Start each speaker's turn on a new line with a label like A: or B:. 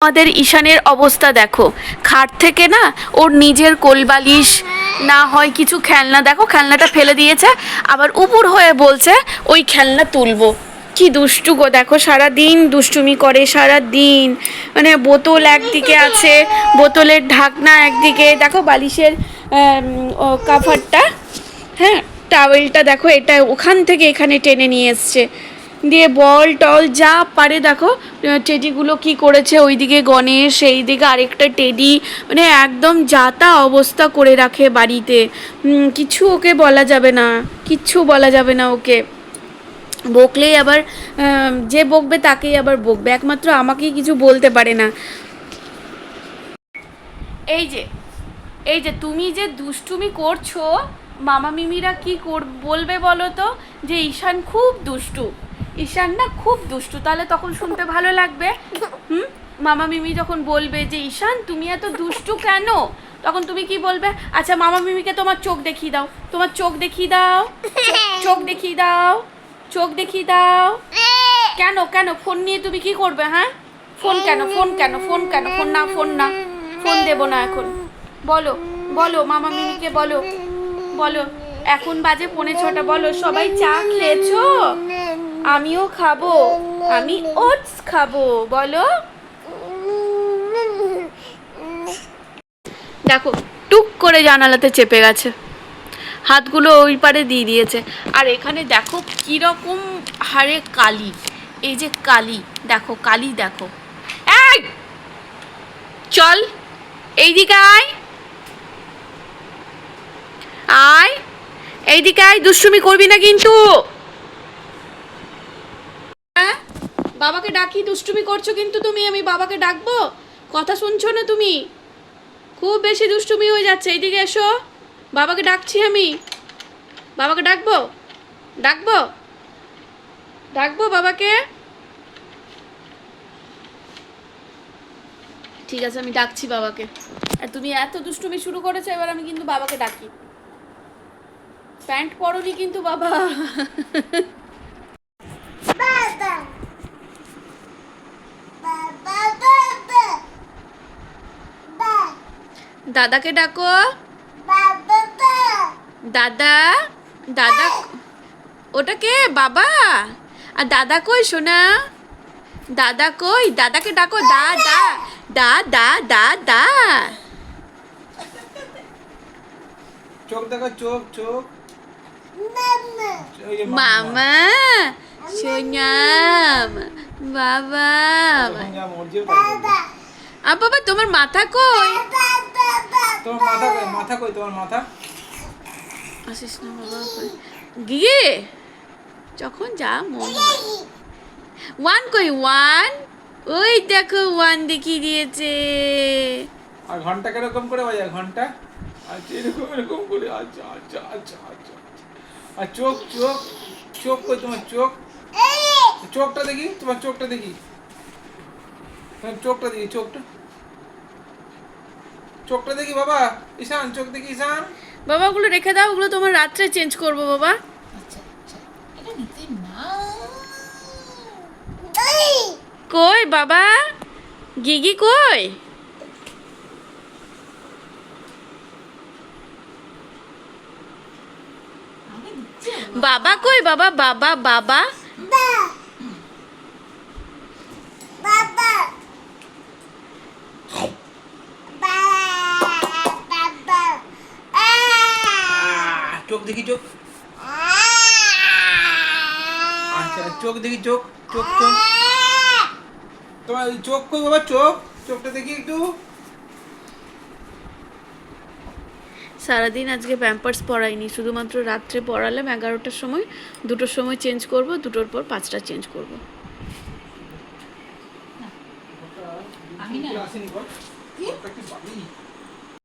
A: আমাদের ঈশানের অবস্থা দেখো, খাট থেকে না ওর নিজের কোলবালিশ না হয় কিছু খেলনা, দেখো খেলনাটা ফেলে দিয়েছে, আবার উপুর হয়ে বলছে ওই খেলনা তুলবো। কি দুষ্টু গো, দেখো সারা দিন দুষ্টুমি করে, সারা দিন মানে বোতল একদিকে আছে, বোতলের ঢাকনা একদিকে, দেখো বালিশের কাভারটা, হ্যাঁ টাওয়েলটা দেখো এটা ওখান থেকে এখানে টেনে নিয়ে এসছে, দিয়ে বল টল যা পারে দেখো, টেডিগুলো কি করেছে, ওইদিকে গণেশ সেই দিকে আরেকটা টেডি, মানে একদম যাতা অবস্থা করে রাখে বাড়িতে। কিছু ওকে বলা যাবে না, কিচ্ছু বলা যাবে না ওকে, বকলেই আবার যে বকবে তাকেই আবার বকবে, একমাত্র আমাকেই কিছু বলতে পারে না। এই যে এই যে তুমি যে দুষ্টুমি করছো, মামা মিমিরা কি বলবে বলো তো, যে ঈশান খুব দুষ্টু, ঈশান না খুব দুষ্টু, তাহলে তখন শুনতে ভালো লাগবে। মামা মিমি যখন বলবে যে ঈশান তুমি এত দুষ্টু কেন, তখন তুমি কি বলবে? আচ্ছা মামা মিমিকে তোমার চোখ দেখিয়ে দাও, তোমার চোখ দেখিয়ে দাও, চোখ দেখিয়ে দাও, চোখ দেখিয়ে দাও। কেন কেন ফোন নিয়ে তুমি কি করবে? হ্যাঁ ফোন কেন, ফোন কেন, ফোন কেন, ফোন না, ফোন না, ফোন দেবো না এখন, বলো বলো মামা মিমিকে বলো, বলো এখন বাজে 5:45, বলো সবাই চা খেয়েছো? আমিও খাবো, আমি ওটস খাবো, বলো। দেখো টুক করে জানালাতে চেপে গেছে, হাতগুলো ওই পারে দিয়ে দিয়েছে, আর এখানে দেখো কীরকম হারে কালি, এই যে কালি দেখো, কালি দেখো। এই চল এইদিকে আয়, আয় এইদিকে আয়, দুষ্টুমি করবি না কিন্তু। হ্যাঁ বাবাকে ডাকি, দুষ্টুমি করছো কিন্তু তুমি, আমি বাবাকে ডাকবো, কথা শুনছো না তুমি, খুব বেশি দুষ্টুমি হয়ে যাচ্ছে, এইদিকে এসো, বাবাকে ডাকছি আমি, বাবাকে ডাকবো, ডাকবো, ডাকবো বাবাকে, ঠিক আছে আমি ডাকছি বাবাকে। আর তুমি এত দুষ্টুমি শুরু করেছো, এবার আমি কিন্তু বাবাকে ডাকি। প্যান্ট পরোনি কিন্তু বাবা। দাদাকে ডাকো, দাদা, দাদা, ওটা কে বাবা? আর দাদা কই সোনা, দাদা কই, দাদাকে ডাকো, দাদা, দাদা, দাদা।
B: চোখ দেখো, চোখ চোখ,
A: মামা সোনাম, বাবা, আর বাবা তোমার মাথা কই,
B: তোমার মাথা কই, মাথা কই, তোমার মাথা
A: আসিস না বাবা, গিয়ে যখন যা মন হয়। ওয়ান কই, ওয়ান, ওই দেখো ওয়ান দেখিয়ে দিয়েছে।
B: আর ঘন্টা কিরকম করে বাজায়, ঘন্টা আচ্ছা এরকম এরকম করে, আচ্ছা আচ্ছা আচ্ছা আচ্ছা, আর চোখ চোখ, চোখ কই তোমার চোখ, চোখটা দেখি, তোমার চোখটা দেখি, তোমার চোখটা দেখি, চোখটা, চোখটা দেখি বাবা, ঈশান চোখ দেখি, ঈশান
A: বাবা ওগুলো রেখে দাও, ওগুলো তোমার রাত্রে চেঞ্জ করবো বাবা।
C: আচ্ছা আচ্ছা, এটা নিতে না।
A: কই বাবা, গিগি কই?
C: আমি দিচ্ছি
A: বাবা কই বাবা, বাবা বাবা,
B: চোখ দেখি, চোখ, আচ্ছা চোখ দেখি, চোখ চোখ চোখ, তোমার ওই চোখ কই বাবা, চোখ, চোখটা দেখি একটু।
A: সারাদিন আজকে প্যাম্পার্স পরাইনি, শুধুমাত্র রাত্রে পরালাম 11টার সময়, 2টোর সময় চেঞ্জ করব, 2টোর পর 5টা চেঞ্জ করব।
C: আমি না
B: আসেনি বল, কি বাড়ি